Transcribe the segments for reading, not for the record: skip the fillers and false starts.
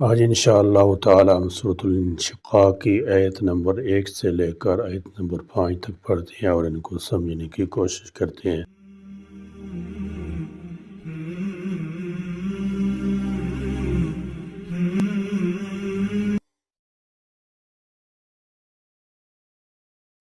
آج انشاءاللہ تعالی ہم سورۃ الانشقاق کی آیت نمبر 1 سے لے کر آیت نمبر 5 تک پڑھتے ہیں اور ان کو سمجھنے کی کوشش کرتے ہیں۔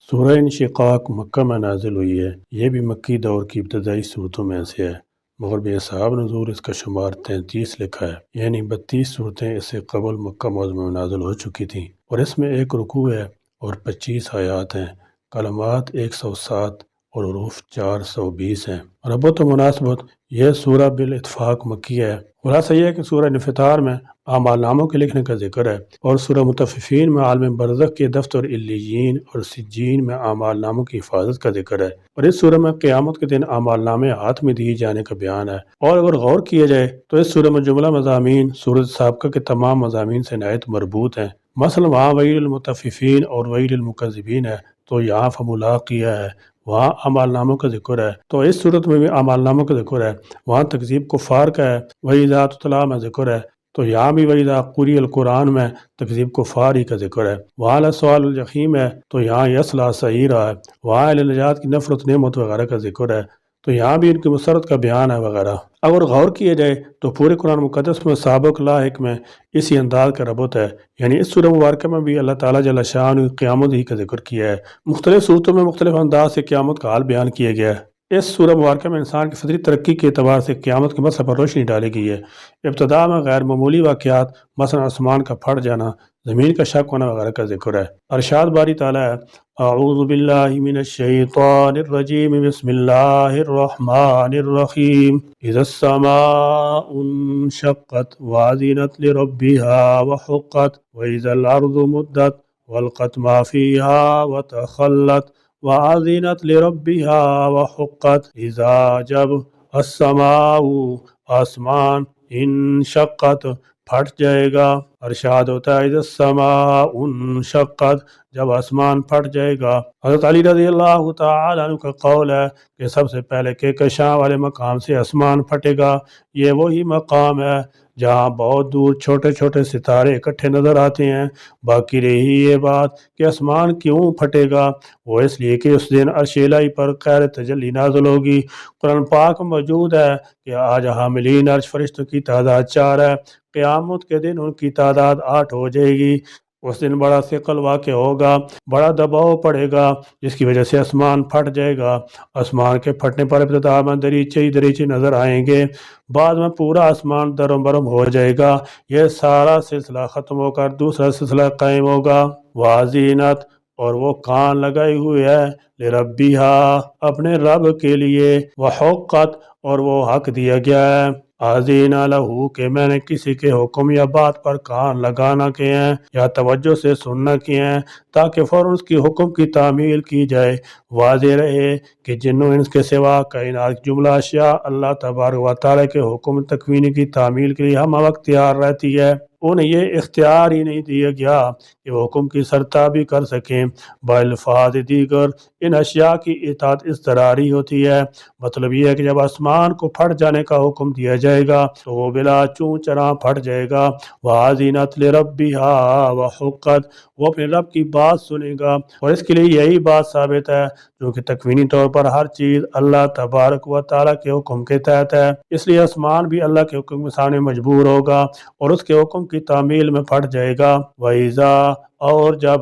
سورہ انشقاق مکہ میں نازل ہوئی ہے۔ یہ بھی مکی دور کی ابتدائی صورتوں میں سے ہے، مگر بے صحاب نزول اس کا شمار 33 لکھا ہے، یعنی 32 صورتیں اس سے قبل مکہ معظمہ میں نازل ہو چکی تھیں، اور اس میں 1 رکوع ہے اور 25 آیات ہیں، کلمات 107 اور حروف 420 ہیں۔ ربط و مناسبت: یہ سورہ بالاتفاق مکی ہے۔ خلاصہ یہ ہے کہ سورہ انفطار میں اعمال ناموں کے لکھنے کا ذکر ہے، اور سورہ مطففین میں عالم برزخ کے دفتر علیین اور سجین میں اعمال ناموں کی حفاظت کا ذکر ہے، اور اس سورہ میں قیامت کے دن اعمال نامے ہاتھ میں دیے جانے کا بیان ہے۔ اور اگر غور کیا جائے تو اس سورہ میں جملہ مضامین سورۃ سابقہ کے تمام مضامین سے نہایت مربوط ہیں۔ مثلا وہاں ویل للمطففین اور ویل للمکذبین ہے تو یہاں فملاقیہ ہے، وہاں اعمال ناموں کا ذکر ہے تو اس صورت میں بھی اعمال ناموں کا ذکر ہے۔ وہاں تکذیب کفار کا ہے، وَإِذَا تُتْلَىٰ میں ذکر ہے تو یہاں بھی وَإِذَا قُرِئَ القرآن میں تکذیب کفار ہی کا ذکر ہے۔ وہاں لَسُؤَالُ الجحیم ہے تو یہاں یصلیٰ سعیرا ہے۔ وہاں اہل نجات کی نفرت نعمت وغیرہ کا ذکر ہے تو یہاں بھی ان کی مسرت کا بیان ہے وغیرہ۔ اگر غور کیا جائے تو پورے قرآن مقدس میں سابق لاحق میں اسی انداز کا ربط ہے، یعنی اس سورہ مبارکہ میں بھی اللہ تعالیٰ جل شانہ قیامت ہی کا ذکر کیا ہے۔ مختلف صورتوں میں مختلف انداز سے قیامت کا حال بیان کیا گیا ہے۔ اس سورہ مبارکہ میں انسان کی فطری ترقی کے اعتبار سے قیامت کے مسئلے پر روشنی ڈالی گئی ہے۔ ابتدا میں غیر معمولی واقعات مثلا آسمان کا پھٹ جانا، زمین کا شق ہونا وغیرہ کا ذکر ہے۔ ارشاد باری تعالیٰ ہے: اعوذ باللہ من الشیطان الرجیم، بسم اللہ الرحمن الرحیم، اذا السماء انشقت واذنت لربها وحقت واذا الارض مدت والقت ما فيها وتخلت وأذنت لربها وحقت، اذا جب السماء آسمان انشقت پھٹ جائے گا۔ ارشاد ہوتا ہے اذا السماء انشقت، جب آسمان پھٹ جائے گا۔ حضرت علی رضی اللہ تعالیٰ عنہ کا قول ہے کہ سب سے پہلے کہکشاں والے مقام سے آسمان پھٹے گا۔ یہ وہی مقام ہے جہاں بہت دور چھوٹے چھوٹے ستارے اکٹھے نظر آتے ہیں۔ باقی رہی یہ بات کہ آسمان کیوں پھٹے گا، وہ اس لیے کہ اس دن عرش الہی پر خیر تجلی نازل ہوگی۔ قرآن پاک میں موجود ہے کہ آج حاملین عرش فرشتوں کی تعداد 4 ہے، قیامت کے دن ان کی تعداد 8 ہو جائے گی۔ اس دن بڑا ثقل واقع ہوگا، بڑا دباؤ پڑے گا، جس کی وجہ سے آسمان پھٹ جائے گا۔ آسمان کے پھٹنے پر ابتدا میں دریچے ہی دریچے نظر آئیں گے، بعد میں پورا آسمان درم برم ہو جائے گا۔ یہ سارا سلسلہ ختم ہو کر دوسرا سلسلہ قائم ہوگا۔ وازینت، اور وہ کان لگائے ہوئے ہے، لربیہا، اپنے رب کے لیے، وحقت، اور وہ حق دیا گیا ہے، آذینا لہو، کہ میں نے کسی کے حکم یا بات پر کان لگانا کے ہیں یا توجہ سے سننا کے ہیں تاکہ فوراً اس کی حکم کی تعمیل کی جائے۔ واضح رہے کہ جن و انس کے سوا کائنات کی جملہ اشیاء اللہ تبارک و تعالیٰ کے حکم تکوینی کی تعمیل کے لیے ہم وقت تیار رہتی ہے، انہیں یہ اختیار ہی نہیں دیا گیا کہ وہ حکم کی سرتابی کر سکیں۔ بالفاظ دیگر ان اشیاء کی اطاعت اضطراری ہوتی ہے۔ مطلب یہ ہے کہ جب آسمان کو پھٹ جانے کا حکم دیا جائے گا تو وہ بلا چوں چراں پھٹ جائے گا۔ وَأَذِنَتْ لِرَبِّهَا وَحُقَّتْ، وہ اپنے رب کی بات سنے گا، اور اس کے لیے یہی بات ثابت ہے جو کہ تکوینی طور پر ہر چیز اللہ تبارک و تعالیٰ کے حکم کے تحت ہے، اس لیے آسمان بھی اللہ کے حکم کے سامنے مجبور ہوگا اور اس کے حکم کی تعمیل میں پھٹ جائے گا۔ وَإِذَا، اور جب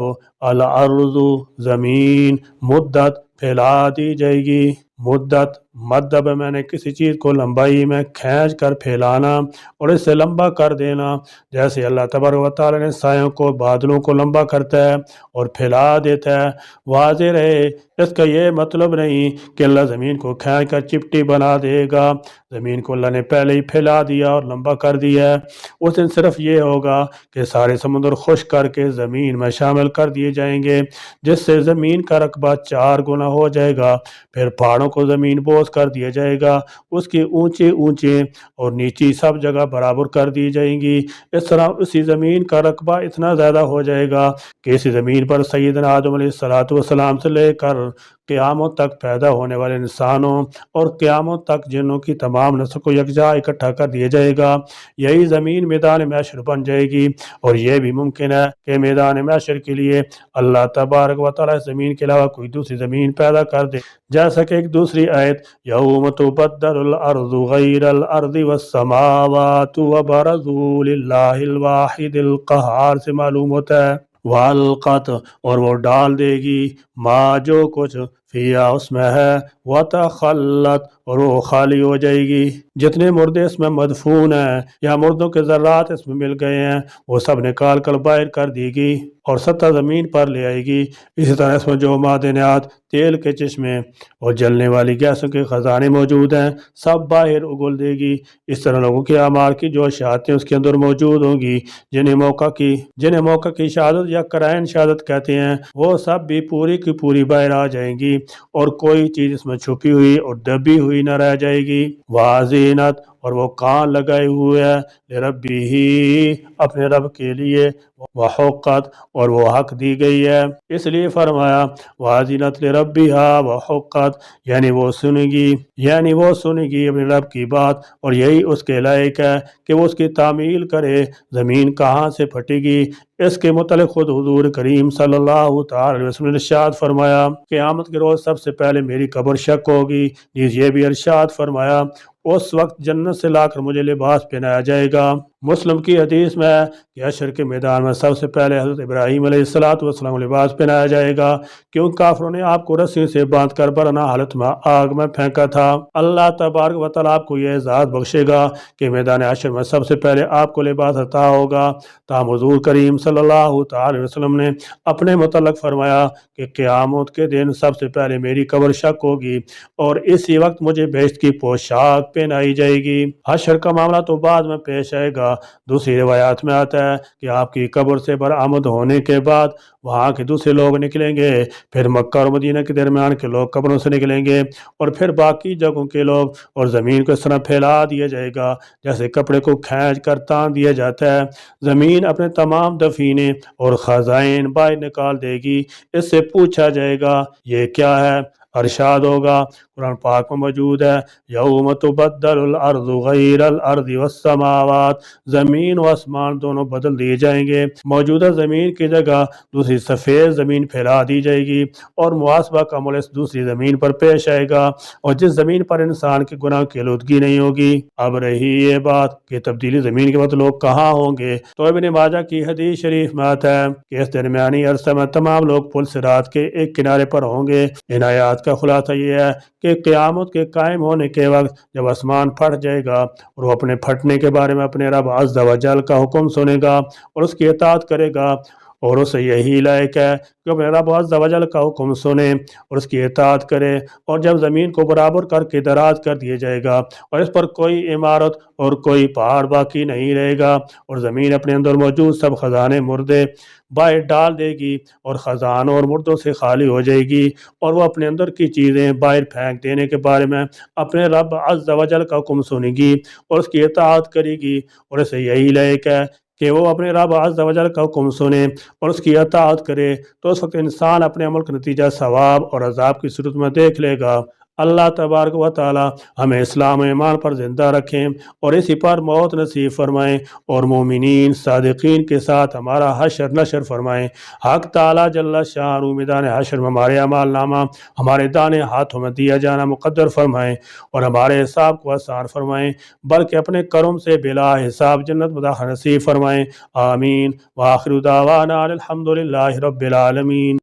الارض، زمین، مدت، پھیلا دی جائے گی۔ مدت، مدب میں نے کسی چیز کو لمبائی میں کھینچ کر پھیلانا اور اسے لمبا کر دینا، جیسے اللہ تبارک و تعالیٰ نے سایوں کو، بادلوں کو لمبا کرتا ہے اور پھیلا دیتا ہے۔ واضح رہے اس کا یہ مطلب نہیں کہ اللہ زمین کو کھینچ کر چپٹی بنا دے گا، زمین کو اللہ نے پہلے ہی پھیلا دیا اور لمبا کر دیا ہے۔ اس دن صرف یہ ہوگا کہ سارے سمندر خشک کر کے زمین میں شامل کر دیے جائیں گے، جس سے زمین کا رقبہ 4 گنا ہو جائے گا۔ پھر پہاڑوں کو زمین بوس کر دیا جائے گا، اس کی اونچے اونچے اور نیچی سب جگہ برابر کر دی جائیں گی۔ اس طرح اسی زمین کا رقبہ اتنا زیادہ ہو جائے گا کہ اسی زمین پر سیدنا آدم علیہ الصلوۃ والسلام سے لے کر قیامت تک پیدا ہونے والے انسانوں اور قیامت تک جنوں کی تمام نسل کو یکجا اکٹھا کر دیا جائے گا۔ یہی زمین میدان محشر بن جائے گی، اور یہ بھی ممکن ہے کہ میدان محشر کے لیے اللہ تبارک و تعالیٰ زمین کے علاوہ کوئی دوسری زمین پیدا کر دے، جیسا کہ ایک دوسری آیت یوم تبدل الارض غیر الارض والسماوات وبرزوا للہ الواحد القہار سے معلوم ہوتا ہے۔ والقت، اور وہ ڈال دے گی، ما جو کچھ فیا اس میں ہے، وتخلت، اور وہ خالی ہو جائے گی۔ جتنے مردے اس میں مدفون ہیں یا مردوں کے ذرات اس میں مل گئے ہیں وہ سب نکال کر باہر کر دی گی اور سطح زمین پر لے آئے گی۔ اسی طرح اس میں جو معدنیات، تیل کے چشمے اور جلنے والی گیسوں کے خزانے موجود ہیں سب باہر اگل دے گی۔ اس طرح لوگوں کے اعمال کی جو اشاعتیں اس کے اندر موجود ہوں گی، جنہیں موقع کی شہادت یا قرائن شہادت کہتے ہیں، وہ سب بھی پوری کی پوری باہر آ جائیں گی اور کوئی چیز اس میں چھپی ہوئی اور دبی ہوئی نہ رہ جائے گی۔ وازینت، اور وہ کان لگائے ہوئے ہے، لربہ، اپنے رب کے لیے، وحقت، اور وہ حق دی گئی ہے، اس لیے فرمایا وازینت لربہا وحقت، یعنی وہ سنے گی اپنے رب کی بات، اور یہی اس کے لائق ہے کہ وہ اس کی تعمیل کرے۔ زمین کہاں سے پھٹے گی، اس کے متعلق خود حضور کریم صلی اللہ تعالی علیہ وسلم نے ارشاد فرمایا قیامت کے روز سب سے پہلے میری قبر شک ہوگی۔ نیز یہ بھی ارشاد فرمایا اس وقت جنت سے لا کر مجھے لباس پہنایا جائے گا۔ مسلم کی حدیث میں ہے کہ حشر کے میدان میں سب سے پہلے حضرت ابراہیم علیہ السلام کو لباس پہنایا جائے گا، کیوں کافروں نے آپ کو رسیوں سے باندھ کر برہنہ حالت میں آگ میں پھینکا تھا۔ اللہ تبارک و تعالیٰ آپ کو یہ اعزاز بخشے گا کہ میدان حشر میں سب سے پہلے آپ کو لباس عطا ہوگا۔ تاہم حضور کریم صلی اللہ تعالی وسلم نے اپنے متعلق فرمایا کہ قیامت کے دن سب سے پہلے میری قبر شک ہوگی اور اسی وقت مجھے بہشت کی پوشاک پہنائی جائے گی۔ حشر کا معاملہ تو بعد میں پیش آئے گا۔ دوسری روایات میں آتا ہے کہ آپ کی قبر سے برآمد ہونے کے بعد وہاں کے دوسرے لوگ نکلیں گے، پھر مکہ اور مدینہ کے درمیان کے لوگ قبروں سے نکلیں گے، اور پھر باقی جگہوں کے لوگ، اور زمین کو اس طرح پھیلا دیا جائے گا جیسے کپڑے کو کھینچ کر تان دیا جاتا ہے۔ زمین اپنے تمام دفینے اور خزائن باہر نکال دے گی۔ اس سے پوچھا جائے گا یہ کیا ہے؟ ارشاد ہوگا، قرآن پاک میں موجود ہے، یوم تبدل الارض غیر الارض والسماوات، زمین و آسمان دونوں بدل دیے جائیں گے، موجودہ زمین کی جگہ دوسری سفید زمین پھیلا دی جائے گی، اور محاسبہ کا عمل اس دوسری زمین پر پیش آئے گا، اور جس زمین پر انسان کے گناہ کی آلودگی نہیں ہوگی۔ اب رہی یہ بات کہ تبدیلی زمین کے بعد لوگ کہاں ہوں گے، تو ابن ماجہ کی حدیث شریف میں آتا ہے کہ اس درمیانی عرصے میں تمام لوگ پل صراط کے ایک کنارے پر ہوں گے۔ ان آیات کا خلاصہ یہ ہے کہ قیامت کے قائم ہونے کے وقت جب آسمان پھٹ جائے گا اور وہ اپنے پھٹنے کے بارے میں اپنے رب عز و جل کا حکم سنے گا اور اس کی اطاعت کرے گا، اور اسے یہی لائق ہے کہ اپنے رب عز و جل کا حکم سنے اور اس کی اطاعت کرے۔ اور جب زمین کو برابر کر کے دراز کر دیا جائے گا اور اس پر کوئی عمارت اور کوئی پہاڑ باقی نہیں رہے گا، اور زمین اپنے اندر موجود سب خزانے مردے باہر ڈال دے گی اور خزانوں اور مردوں سے خالی ہو جائے گی، اور وہ اپنے اندر کی چیزیں باہر پھینک دینے کے بارے میں اپنے رب عز و جل کا حکم سنے گی اور اس کی اطاعت کرے گی، اور اسے یہی لائق ہے کہ وہ اپنے رب عز و جل کا حکم سنے اور اس کی اطاعت کرے۔ تو اس وقت انسان اپنے عمل کا نتیجہ ثواب اور عذاب کی صورت میں دیکھ لے گا۔ اللہ تبارک و تعالی ہمیں اسلام و ایمان پر زندہ رکھیں اور اسی پر موت نصیب فرمائیں، اور مومنین صادقین کے ساتھ ہمارا حشر نشر فرمائیں۔ حق تعالی جل شانہ میدان حشر میں ہمارے اعمال نامہ ہمارے دانے ہاتھوں میں دیا جانا مقدر فرمائیں اور ہمارے حساب کو آسان فرمائیں، بلکہ اپنے کرم سے بلا حساب جنت میں داخل نصیب فرمائیں۔ آمین۔ وآخر دعوانا الحمد للہ رب العالمین۔